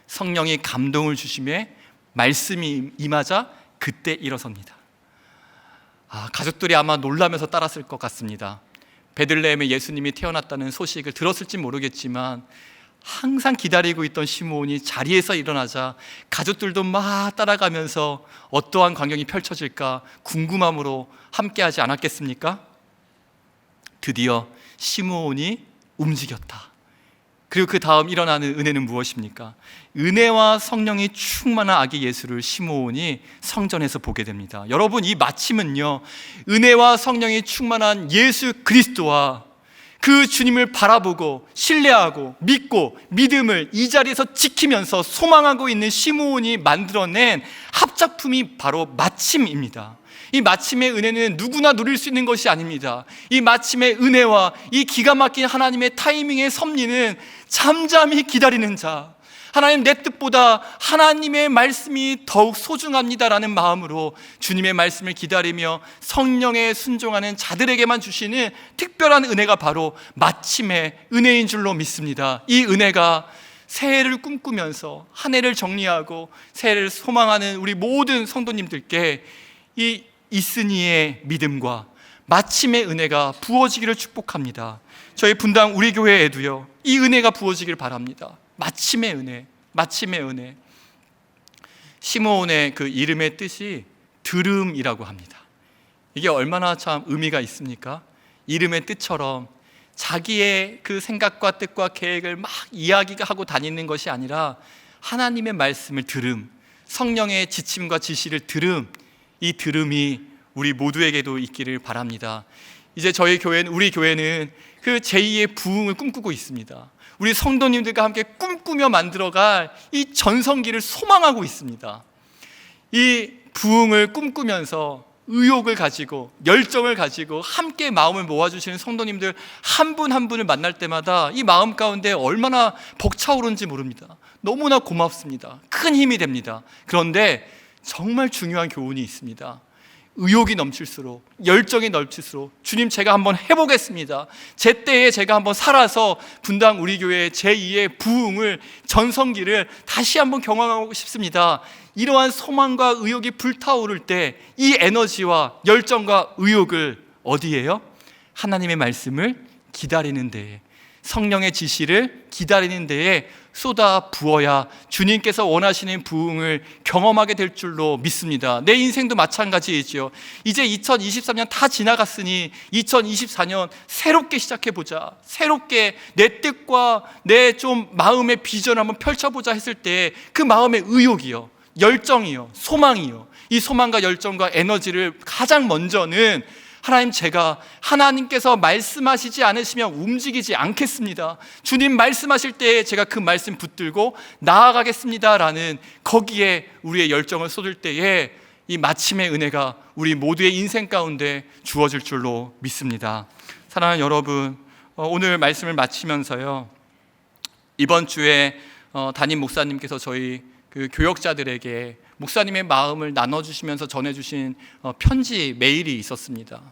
성령이 감동을 주심에 말씀이 임하자 그때 일어섭니다. 가족들이 아마 놀라면서 따랐을 것 같습니다. 베들레헴에 예수님이 태어났다는 소식을 들었을지 모르겠지만 항상 기다리고 있던 시므온이 자리에서 일어나자 가족들도 막 따라가면서 어떠한 광경이 펼쳐질까 궁금함으로 함께하지 않았겠습니까? 드디어 시므온이 움직였다. 그리고 그 다음 일어나는 은혜는 무엇입니까? 은혜와 성령이 충만한 아기 예수를 시므온이 성전에서 보게 됩니다. 여러분, 이 마침은요, 은혜와 성령이 충만한 예수 그리스도와 그 주님을 바라보고 신뢰하고 믿고 믿음을 이 자리에서 지키면서 소망하고 있는 시므온이 만들어낸 합작품이 바로 마침입니다. 이 마침의 은혜는 누구나 누릴 수 있는 것이 아닙니다. 이 마침의 은혜와 이 기가 막힌 하나님의 타이밍의 섭리는 잠잠히 기다리는 자, 하나님 내 뜻보다 하나님의 말씀이 더욱 소중합니다라는 마음으로 주님의 말씀을 기다리며 성령에 순종하는 자들에게만 주시는 특별한 은혜가 바로 마침의 은혜인 줄로 믿습니다. 이 은혜가 새해를 꿈꾸면서 한 해를 정리하고 새해를 소망하는 우리 모든 성도님들께 이 이스니의 믿음과 마침의 은혜가 부어지기를 축복합니다. 저희 분당 우리 교회에도요, 이 은혜가 부어지기를 바랍니다. 마침의 은혜, 마침의 은혜. 시므온의 그 이름의 뜻이 들음이라고 합니다. 이게 얼마나 참 의미가 있습니까? 이름의 뜻처럼 자기의 그 생각과 뜻과 계획을 막 이야기하고 다니는 것이 아니라 하나님의 말씀을 들음, 성령의 지침과 지시를 들음, 이 들음이 우리 모두에게도 있기를 바랍니다. 이제 저희 교회는, 우리 교회는 그 제2의 부흥을 꿈꾸고 있습니다. 우리 성도님들과 함께 꿈꾸며 만들어갈 이 전성기를 소망하고 있습니다. 이 부흥을 꿈꾸면서 의욕을 가지고 열정을 가지고 함께 마음을 모아주시는 성도님들 한 분 한 분을 만날 때마다 이 마음 가운데 얼마나 벅차오르는지 모릅니다. 너무나 고맙습니다. 큰 힘이 됩니다. 그런데 정말 중요한 교훈이 있습니다. 의욕이 넘칠수록, 열정이 넘칠수록 주님, 제가 한번 해보겠습니다. 제 때에 제가 한번 살아서 분당 우리 교회의 제2의 부흥을, 전성기를 다시 한번 경험하고 싶습니다. 이러한 소망과 의욕이 불타오를 때 이 에너지와 열정과 의욕을 어디에요? 하나님의 말씀을 기다리는 데에, 성령의 지시를 기다리는 데에 쏟아 부어야 주님께서 원하시는 부흥을 경험하게 될 줄로 믿습니다. 내 인생도 마찬가지이죠. 이제 2023년 다 지나갔으니 2024년 새롭게 시작해보자, 새롭게 내 뜻과 내 좀 마음의 비전을 한번 펼쳐보자 했을 때 그 마음의 의욕이요, 열정이요, 소망이요, 이 소망과 열정과 에너지를 가장 먼저는 하나님, 제가 하나님께서 말씀하시지 않으시면 움직이지 않겠습니다. 주님 말씀하실 때에 제가 그 말씀 붙들고 나아가겠습니다라는 거기에 우리의 열정을 쏟을 때에 이 마침의 은혜가 우리 모두의 인생 가운데 주어질 줄로 믿습니다. 사랑하는 여러분, 오늘 말씀을 마치면서요, 이번 주에 담임 목사님께서 저희 그 교역자들에게 목사님의 마음을 나눠주시면서 전해주신 편지, 메일이 있었습니다.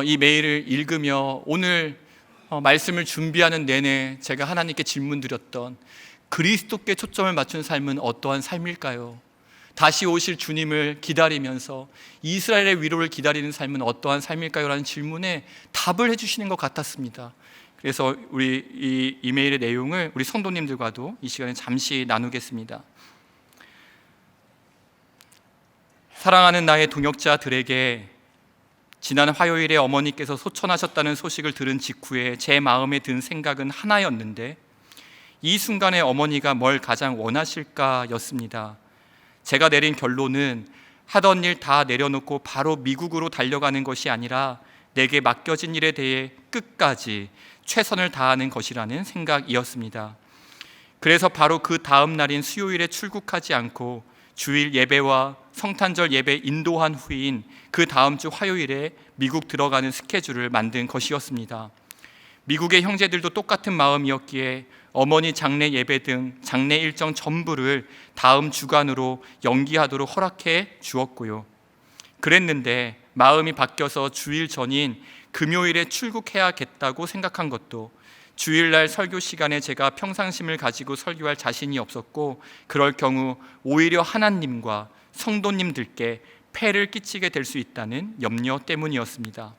이 메일을 읽으며 오늘 말씀을 준비하는 내내 제가 하나님께 질문 드렸던 그리스도께 초점을 맞춘 삶은 어떠한 삶일까요? 다시 오실 주님을 기다리면서 이스라엘의 위로를 기다리는 삶은 어떠한 삶일까요? 라는 질문에 답을 해주시는 것 같았습니다. 그래서 우리 이 이메일의 내용을 우리 성도님들과도 이 시간에 잠시 나누겠습니다. 사랑하는 나의 동역자들에게 지난 화요일에 어머니께서 소천하셨다는 소식을 들은 직후에 제 마음에 든 생각은 하나였는데, 이 순간에 어머니가 뭘 가장 원하실까였습니다. 제가 내린 결론은 하던 일 다 내려놓고 바로 미국으로 달려가는 것이 아니라 내게 맡겨진 일에 대해 끝까지 최선을 다하는 것이라는 생각이었습니다. 그래서 바로 그 다음 날인 수요일에 출국하지 않고 주일 예배와 성탄절 예배 인도한 후인 그 다음 주 화요일에 미국 들어가는 스케줄을 만든 것이었습니다. 미국의 형제들도 똑같은 마음이었기에 어머니 장례 예배 등 장례 일정 전부를 다음 주간으로 연기하도록 허락해 주었고요. 그랬는데 마음이 바뀌어서 주일 전인 금요일에 출국해야겠다고 생각한 것도 주일날 설교 시간에 제가 평상심을 가지고 설교할 자신이 없었고, 그럴 경우 오히려 하나님과 성도님들께 폐를 끼치게 될 수 있다는 염려 때문이었습니다.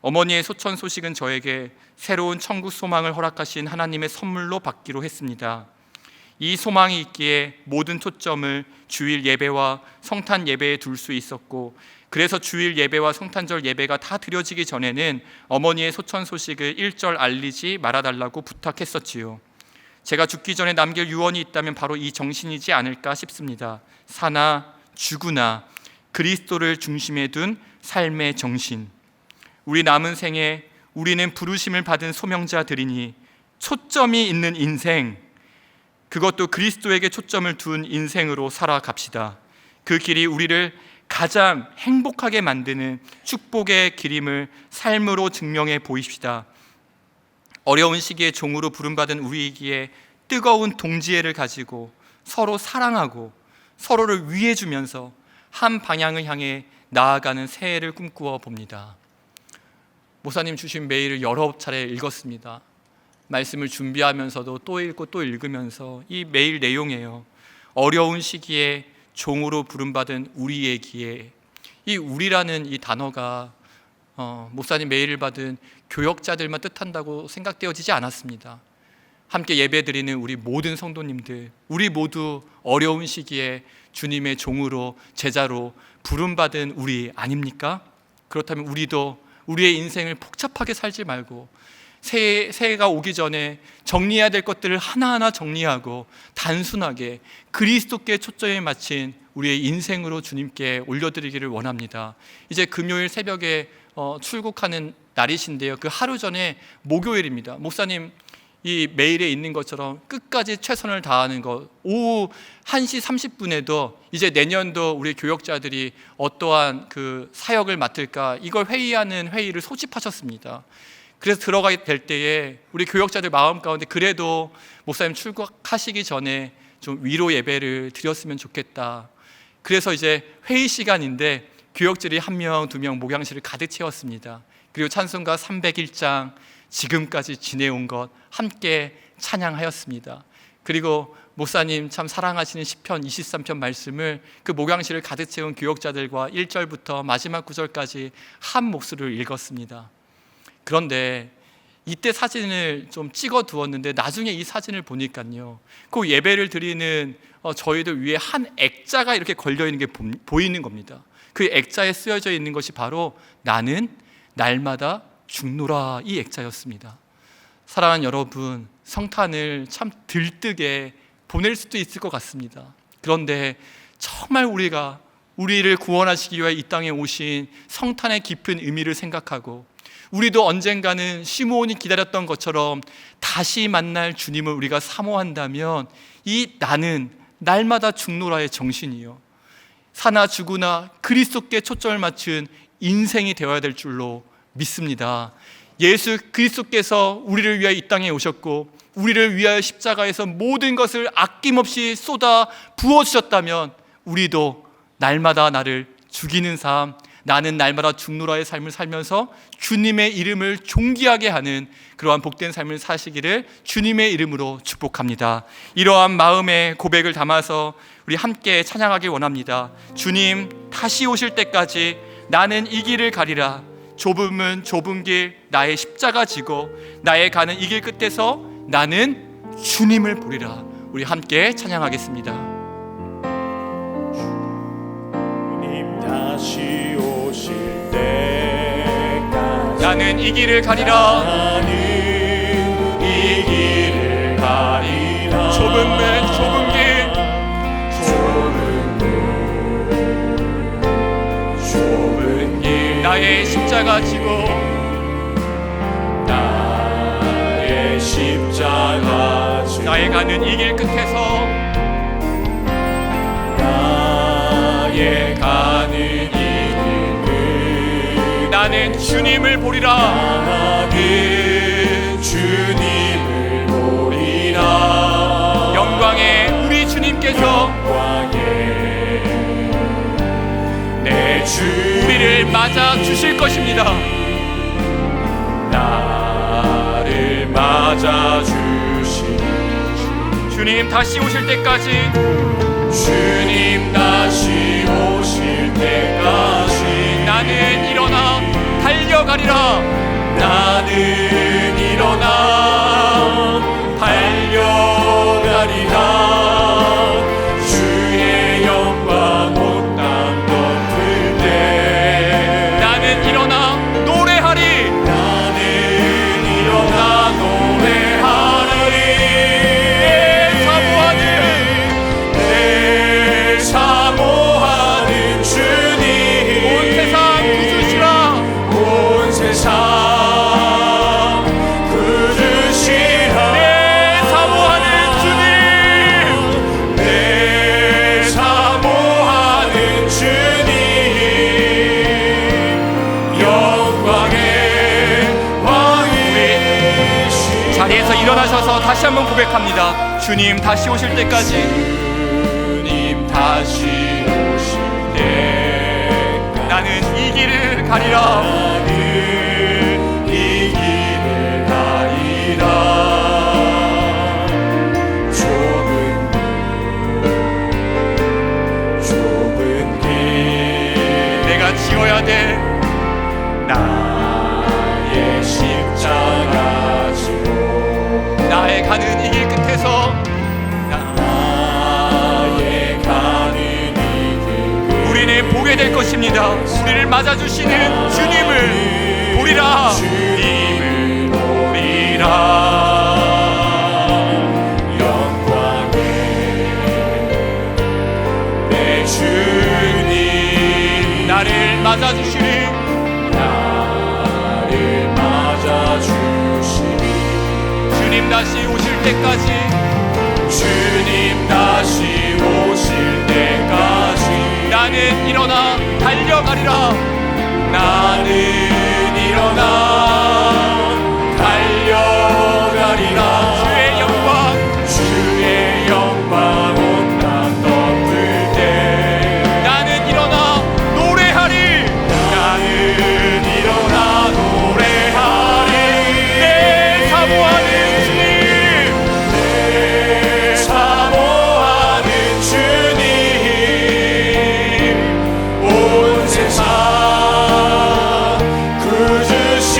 어머니의 소천 소식은 저에게 새로운 천국 소망을 허락하신 하나님의 선물로 받기로 했습니다. 이 소망이 있기에 모든 초점을 주일 예배와 성탄 예배에 둘 수 있었고, 그래서 주일 예배와 성탄절 예배가 다 드려지기 전에는 어머니의 소천 소식을 일절 알리지 말아달라고 부탁했었지요. 제가 죽기 전에 남길 유언이 있다면 바로 이 정신이지 않을까 싶습니다. 사나 죽으나 그리스도를 중심에 둔 삶의 정신. 우리 남은 생에 우리는 부르심을 받은 소명자들이니 초점이 있는 인생, 그것도 그리스도에게 초점을 둔 인생으로 살아갑시다. 그 길이 우리를 가장 행복하게 만드는 축복의 길임을 삶으로 증명해 보입시다. 어려운 시기에 종으로 부름받은 우리이기에 뜨거운 동지애를 가지고 서로 사랑하고 서로를 위해주면서 한 방향을 향해 나아가는 새해를 꿈꾸어 봅니다. 목사님 주신 메일을 여러 차례 읽었습니다. 말씀을 준비하면서도 또 읽고 또 읽으면서 이 메일 내용이에요. 어려운 시기에 종으로 부름받은 우리에게, 이 우리라는 이 단어가 목사님 메일을 받은 교역자들만 뜻한다고 생각되어지지 않았습니다. 함께 예배드리는 우리 모든 성도님들, 우리 모두 어려운 시기에 주님의 종으로 제자로 부름받은 우리 아닙니까? 그렇다면 우리도 우리의 인생을 복잡하게 살지 말고 새해가 오기 전에 정리해야 될 것들을 하나하나 정리하고 단순하게 그리스도께 초점에 맞춘 우리의 인생으로 주님께 올려드리기를 원합니다. 이제 금요일 새벽에 출국하는 날이신데요, 그 하루 전에 목요일입니다. 목사님 이 메일에 있는 것처럼 끝까지 최선을 다하는 것, 오후 1시 30분에도 이제 내년도 우리 교역자들이 어떠한 그 사역을 맡을까, 이걸 회의하는 회의를 소집하셨습니다. 그래서 들어가게 될 때에 우리 교역자들 마음 가운데 그래도 목사님 출국하시기 전에 좀 위로 예배를 드렸으면 좋겠다. 그래서 이제 회의 시간인데 교역들이 1명, 2명 목양실을 가득 채웠습니다. 그리고 찬송가 301장 지금까지 지내온 것 함께 찬양하였습니다. 그리고 목사님 참 사랑하시는 시편 23편 말씀을 그 목양실을 가득 채운 교역자들과 1절부터 마지막 9절까지 한 목소리를 읽었습니다. 그런데 이때 사진을 좀 찍어 두었는데 나중에 이 사진을 보니까요, 그 예배를 드리는 저희들 위에 한 액자가 이렇게 걸려 있는 게 보이는 겁니다. 그 액자에 쓰여져 있는 것이 바로 나는 날마다 죽노라, 이 액자였습니다. 사랑하는 여러분, 성탄을 참 들뜨게 보낼 수도 있을 것 같습니다. 그런데 정말 우리를 구원하시기 위해 이 땅에 오신 성탄의 깊은 의미를 생각하고, 우리도 언젠가는 시므온이 기다렸던 것처럼 다시 만날 주님을 우리가 사모한다면 이 나는 날마다 죽노라의 정신이요, 사나 죽으나 그리스도께 초점을 맞춘 인생이 되어야 될 줄로 믿습니다. 예수 그리스도께서 우리를 위하여 이 땅에 오셨고 우리를 위하여 십자가에서 모든 것을 아낌없이 쏟아 부어주셨다면 우리도 날마다 나를 죽이는 삶, 나는 날마다 죽노라의 삶을 살면서 주님의 이름을 존귀하게 하는 그러한 복된 삶을 사시기를 주님의 이름으로 축복합니다. 이러한 마음의 고백을 담아서 우리 함께 찬양하기 원합니다. 주님 다시 오실 때까지 나는 이 길을 가리라. 좁음은 좁은 길 나의 십자가 지고 나의 가는 이 길 끝에서 나는 주님을 보리라. 우리 함께 찬양하겠습니다. 주님 나는 이 길을 가리라. 나는 이 길을 가리라. 좁은 길 좁은 길 나의 십자가 지고 나의 십자가 지고 나의 가는 이 길 끝에서 나의 가는 이 길을 나는 주님을 보리라. 나는 주님을 보리라. 영광의 우리 주님께서 내 주 우리를 맞아 주실 것입니다. 나를 맞아 주시니 주님 다시 오실 때까지 주님 다시 오실 때까지 나는 일어나 달려가리라. 나는 일어나 달려가리라. 주의 영광 온 땅 덮을 때 나는 일어나 노래하리. 나는 일어나 노래하리. 내 사모하는 주님 온 세상 구주시라. 온 세상 구주시라. 내 사모하는 주님. 내 사모하는 주님 영광의 왕이시라. 자리에서 일어나셔서 다시 한번 고백합니다. 주님 다시 오실 때까지 주님 다시 오실 때까지 나는 이 길을 가리라. 나는 이 길을 가리라. 좁은 길 내가 지어야 돼. 나의 십자가 지고 나의 가는 이 길 끝에서 나의 가는 이 길 우리는 보게 될 것입니다. 우리를 맞아주시는 주님을 보리라. 주님을 보리라. 영광의 내 주님 나를 맞아주시는 나를 맞아주시니 주님 다시 오실 때까지 주님 다시 오실 때까지 나는 일어나 달려가리라. 나는 일어나 달려가리라. 주의 영광 온 땅 덮을 때 나는 일어나 노래하리. 나는 일어나 노래하리. 내 사모하는 주님. 내 사모하는 주님 온 세상 구주시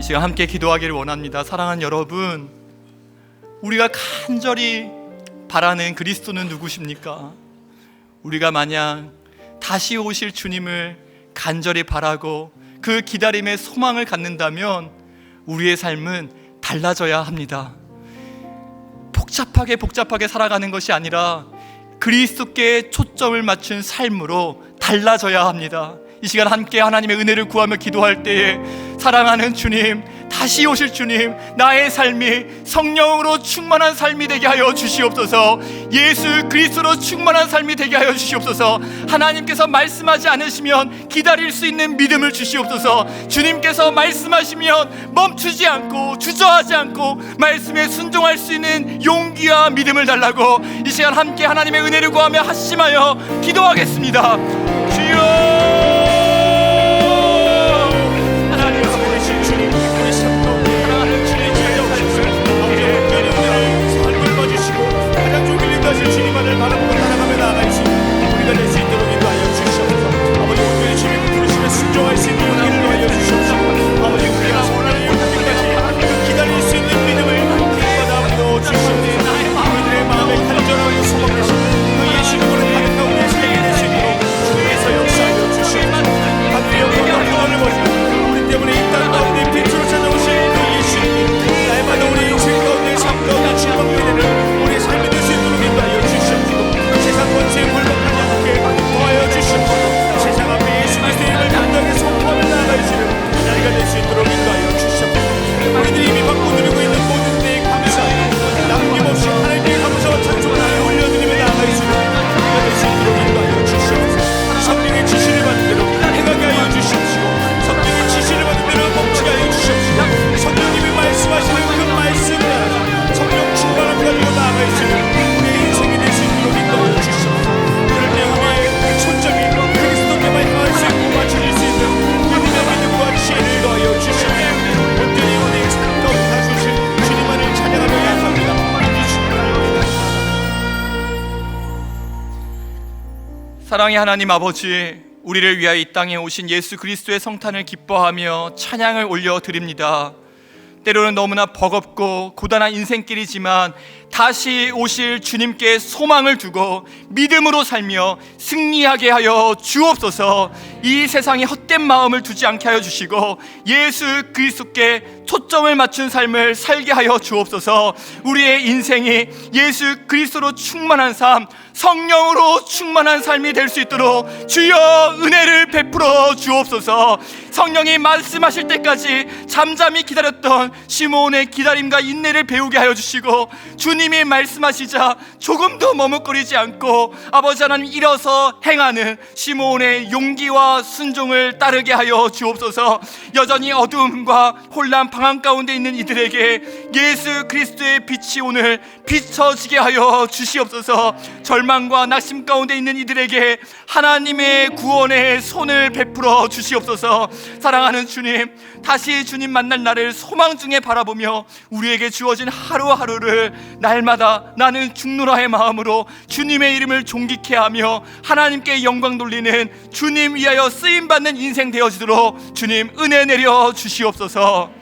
지금 함께 기도하기를 원합니다. 사랑하는 여러분, 우리가 간절히 바라는 그리스도는 누구십니까? 우리가 만약 다시 오실 주님을 간절히 바라고 그 기다림에 소망을 갖는다면 우리의 삶은 달라져야 합니다. 복잡하게 살아가는 것이 아니라 그리스도께 초점을 맞춘 삶으로 달라져야 합니다. 이 시간 함께 하나님의 은혜를 구하며 기도할 때에 사랑하는 주님, 다시 오실 주님, 나의 삶이 성령으로 충만한 삶이 되게 하여 주시옵소서. 예수 그리스도로 충만한 삶이 되게 하여 주시옵소서. 하나님께서 말씀하지 않으시면 기다릴 수 있는 믿음을 주시옵소서. 주님께서 말씀하시면 멈추지 않고 주저하지 않고 말씀에 순종할 수 있는 용기와 믿음을 달라고 이 시간 함께 하나님의 은혜를 구하며 합심하여 기도하겠습니다. 주여, 주님만을 바라보고 따라가며 나아가시 우리가 될 수 있도록 인도하여 주시옵소서. 아버지, 오늘 주님을 부르시며 순종할 수 있는 용기를 더하여 주시옵소서. 아버지, 우리가 오늘 여기까지 기다릴 수 있는 믿음을 받아 주시옵소서. 우리들의 마음에 간절하고 소망되신 그 예수님으로 가득한 우리의 삶이 될 수 있도록 주님께서 역사하여 주시옵소서. 하늘의 영광과 평안을 보시고 우리 때문에 이 땅 가운데 빛으로 찾아오신 그 예수님이 날마다 우리 인생 가운데 삶 가운데 출범되게 되는 우리의 삶이 될 수 있도록 인도하여 주시옵소서. 세상 권세에 굴복하지 않게 도와여 주시옵소서. 세상 앞에 예수 그리스도의 이름을 당당히 선포하며 나아가시는 자리가 될 수 있도록 인도하여 주시옵소서. 우리들이 이미 받고 누리고 있는 모든 때에 감사하여 남김없이 하나님께 감사와 찬송을 올려드리며 나아가시는 자리가 될 수 있도록 인도하여 주시옵소서. 성령의 지시를 받은 대로 행하게 하여 주시옵시고 성령의 지시를 받은 대로 멈추게 하여 주시옵시고 성령님이 말씀하시는 그 말씀 따라 성령 충만함 가지고 나아가시는 우리의 인생이 될 수 있도록 인도하여 주시옵소서. 그럴 때 우리의 초점이 그리스도께만 향할 수 있고 맞춰질 수 있는 믿음의 믿음과 지혜를 더하여 주시옵소서. 온전히 우리의 삶 가운데 다수신 주님만을 찬양하며 감사합니다. 이 주님을 알게 사랑의 하나님 아버지, 우리를 위하여 이 땅에 오신 예수 그리스도의 성탄을 기뻐하며 찬양을 올려드립니다. 때로는 너무나 버겁고 고단한 인생길이지만 다시 오실 주님께 소망을 두고 믿음으로 살며 승리하게 하여 주옵소서. 이 세상에 헛된 마음을 두지 않게 하여 주시고 예수 그리스도께 초점을 맞춘 삶을 살게 하여 주옵소서. 우리의 인생이 예수 그리스도로 충만한 삶, 성령으로 충만한 삶이 될 수 있도록 주여 은혜를 베풀어 주옵소서. 성령이 말씀하실 때까지 잠잠히 기다렸던 시므온의 기다림과 인내를 배우게 하여 주시고 주님이 말씀하시자 조금도 머뭇거리지 않고 아버지 하나님 일어서 행하는 시므온의 용기와 순종을 따르게 하여 주옵소서. 여전히 어두움과 혼란 방황 가운데 있는 이들에게 예수 그리스도의 빛이 오늘 비춰지게 하여 주시옵소서. 절망과 낙심 가운데 있는 이들에게 하나님의 구원의 손을 베풀어 주시옵소서. 사랑하는 주님, 다시 주님 만날 날을 소망 중에 바라보며 우리에게 주어진 하루하루를 날마다 나는 죽노라의 마음으로 주님의 이름을 존귀케 하며 하나님께 영광 돌리는 주님 위하여 쓰임받는 인생 되어지도록 주님 은혜 내려 주시옵소서.